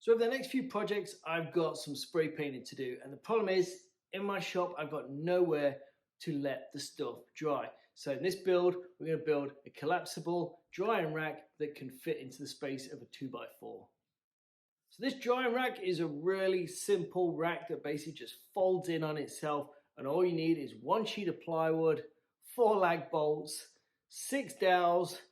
So over the next few projects, I've got some spray painting to do. And the problem is, in my shop, I've got nowhere to let the stuff dry. So in this build, we're going to build a collapsible drying rack that can fit into the space of a 2x4. So this drying rack is a really simple rack that basically just folds in on itself. And all you need is one sheet of plywood, 4 lag bolts, 6 dowels,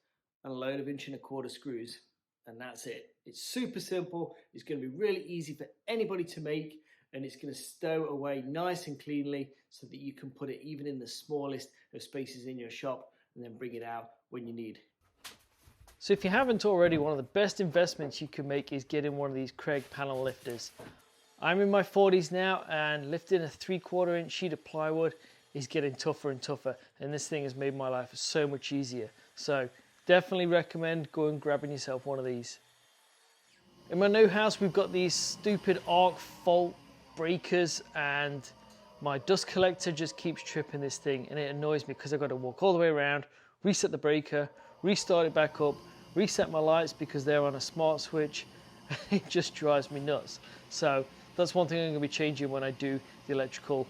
and a load of 1¼ inch screws. And that's it. It's super simple. It's going to be really easy for anybody to make, and it's going to stow away nice and cleanly so that you can put it even in the smallest of spaces in your shop and then bring it out when you need. So if you haven't already, one of the best investments you can make is getting one of these Craig panel lifters. I'm in my 40s now, and lifting a 3/4 inch sheet of plywood is getting tougher and tougher, and this thing has made my life so much easier. So definitely recommend going and grabbing yourself one of these. In my new house, we've got these stupid arc fault breakers, and my dust collector just keeps tripping this thing, and it annoys me because I've got to walk all the way around, reset the breaker, restart it back up, reset my lights because they're on a smart switch. It just drives me nuts. So that's one thing I'm going to be changing when I do the electrical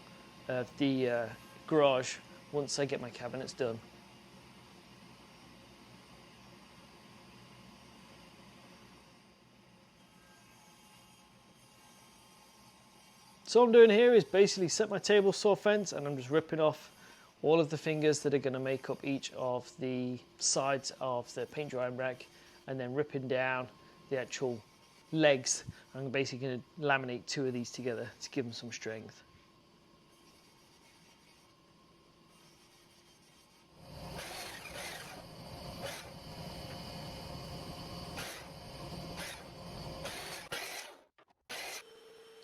of the garage once I get my cabinets done. So what I'm doing here is basically set my table saw fence, and I'm just ripping off all of the fingers that are going to make up each of the sides of the paint drying rack, and then ripping down the actual legs. I'm basically going to laminate 2 of these together to give them some strength.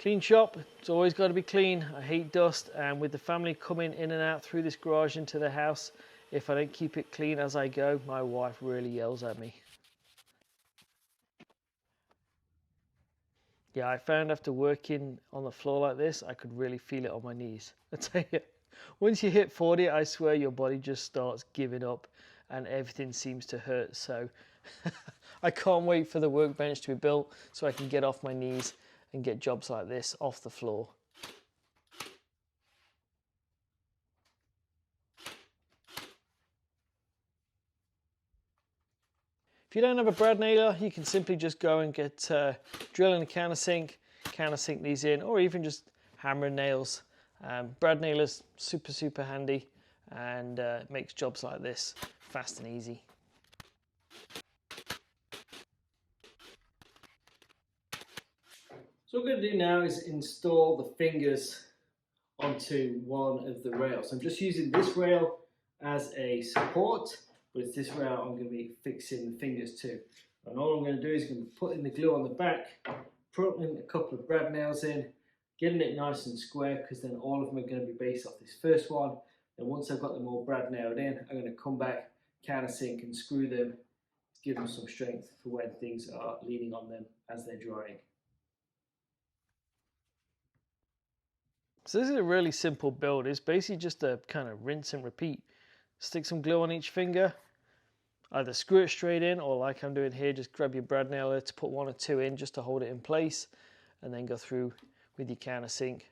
Clean shop, it's always got to be clean. I hate dust, and with the family coming in and out through this garage into the house, if I don't keep it clean as I go, my wife really yells at me. Yeah, I found after working on the floor like this, I could really feel it on my knees. I tell you, once you hit 40, I swear your body just starts giving up and everything seems to hurt. So I can't wait for the workbench to be built so I can get off my knees and get jobs like this off the floor. If you don't have a brad nailer, you can simply just go and get drill in a countersink these in, or even just hammer and nails. Brad nailer's super handy, and makes jobs like this fast and easy. So what I'm going to do now is install the fingers onto one of the rails. I'm just using this rail as a support, but it's this rail I'm going to be fixing the fingers to. And all I'm going to do is going to be putting the glue on the back, putting a couple of brad nails in, getting it nice and square, because then all of them are going to be based off this first one. Then once I've got them all brad nailed in, I'm going to come back, countersink and screw them to give them some strength for when things are leaning on them as they're drying. So this is a really simple build. It's basically just a kind of rinse and repeat. Stick some glue on each finger, either screw it straight in, or like I'm doing here, just grab your brad nailer to put 1 or 2 in just to hold it in place, and then go through with your countersink,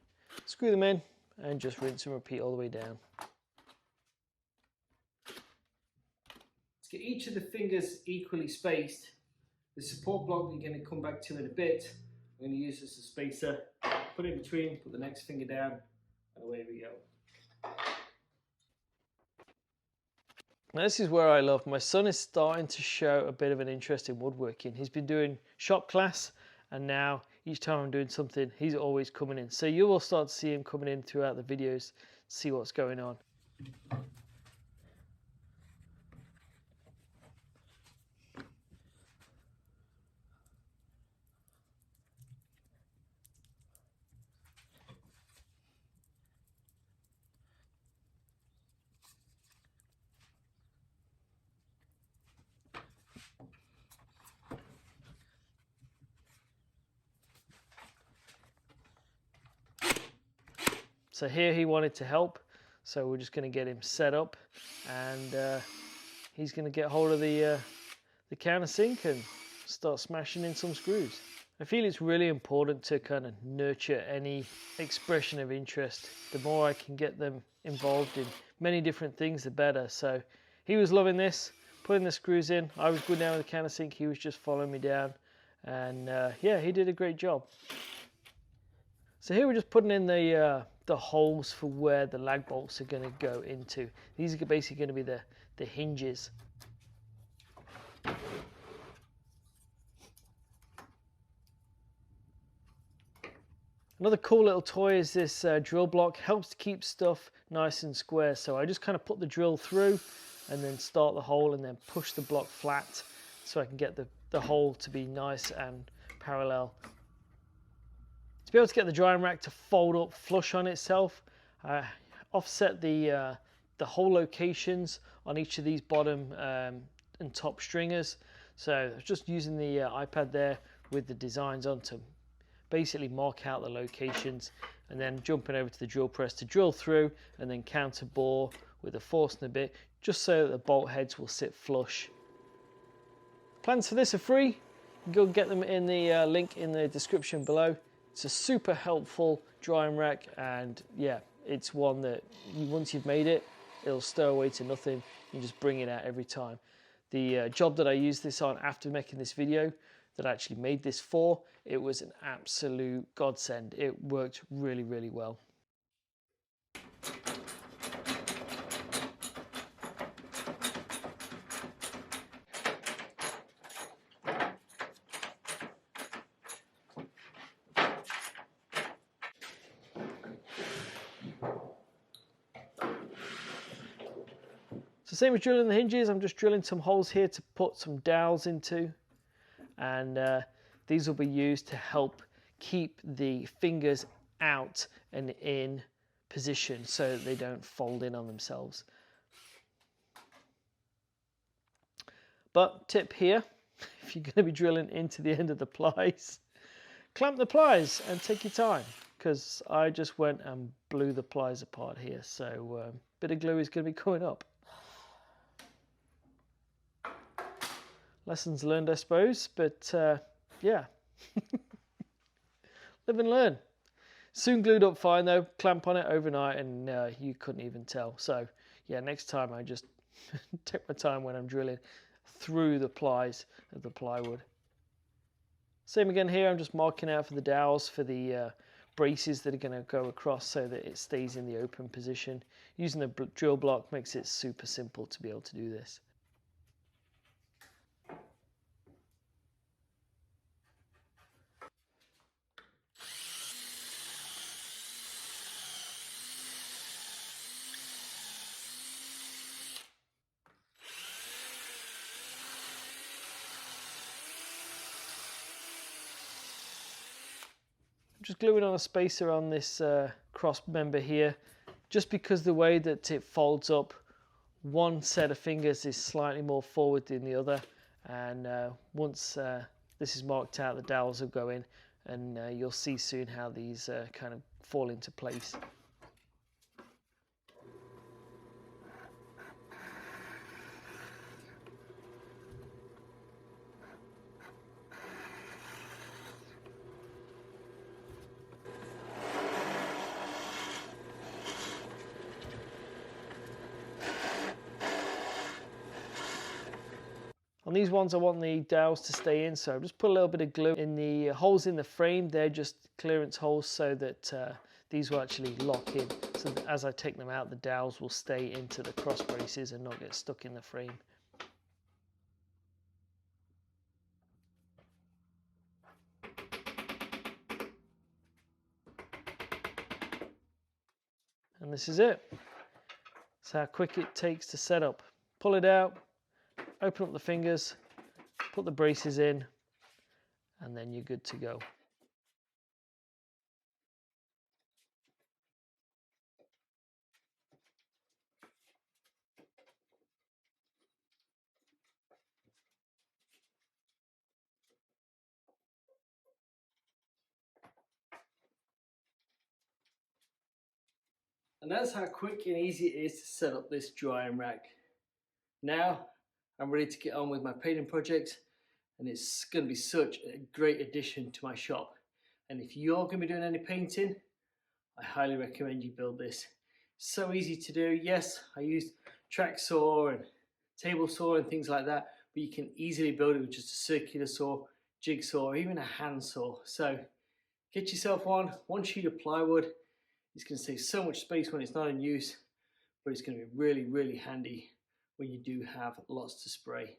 screw them in, and just rinse and repeat all the way down. To get each of the fingers equally spaced, the support block that you're going to come back to in a bit, I'm going to use this as a spacer, put it in between, put the next finger down, and away we go. Now this is where I love. My son is starting to show a bit of an interest in woodworking. He's been doing shop class, and now each time I'm doing something, he's always coming in. So you will start to see him coming in throughout the videos, see what's going on. So here he wanted to help, so we're just going to get him set up, and he's going to get hold of the countersink and start smashing in some screws. I feel it's really important to kind of nurture any expression of interest. The more I can get them involved in many different things, the better. So he was loving this, putting the screws in. I was good down with the countersink. He was just following me down. And yeah, he did a great job. So here we're just putting in the holes for where the lag bolts are going to go into. These are basically going to be the hinges. Another cool little toy is this drill block. Helps to keep stuff nice and square. So I just kind of put the drill through and then start the hole and then push the block flat so I can get the hole to be nice and parallel. To be able to get the drying rack to fold up flush on itself, I offset the hole locations on each of these bottom and top stringers. So I was just using the iPad there with the designs on to basically mark out the locations, and then jumping over to the drill press to drill through and then counter bore with a Forstner bit just so that the bolt heads will sit flush. Plans for this are free. You can go get them in the link in the description below. It's a super helpful drying rack, and yeah, it's one that once you've made it, it'll stow away to nothing. You just bring it out every time. The job that I used this on after making this video that I actually made this for, it was an absolute godsend. It worked really, really well. So same as drilling the hinges, I'm just drilling some holes here to put some dowels into, and these will be used to help keep the fingers out and in position so that they don't fold in on themselves. But tip here, if you're going to be drilling into the end of the plies, clamp the plies and take your time, because I just went and blew the plies apart here, so a bit of glue is going to be coming up. Lessons learned, I suppose, but yeah, live and learn. Soon glued up fine though, clamp on it overnight and you couldn't even tell. So yeah, next time I just take my time when I'm drilling through the plies of the plywood. Same again here, I'm just marking out for the dowels for the braces that are going to go across so that it stays in the open position. Using the drill block makes it super simple to be able to do this. Just gluing on a spacer on this cross member here, just because the way that it folds up, one set of fingers is slightly more forward than the other, and once this is marked out, the dowels will go in, and you'll see soon how these kind of fall into place. On these ones I want the dowels to stay in, so I've just put a little bit of glue in the holes in the frame. They're just clearance holes so that these will actually lock in, so that as I take them out the dowels will stay into the cross braces and not get stuck in the frame. And this is it. That's how quick it takes to set up. Pull it out, open up the fingers, put the braces in, and then you're good to go. And that's how quick and easy it is to set up this drying rack. Now I'm ready to get on with my painting project and it's going to be such a great addition to my shop. And if you're going to be doing any painting, I highly recommend you build this. So easy to do. Yes, I used track saw and table saw and things like that, but you can easily build it with just a circular saw, jigsaw, or even a hand saw. So get yourself one sheet of plywood. It's going to save so much space when it's not in use, but it's going to be really, really handy when you do have lots to spray.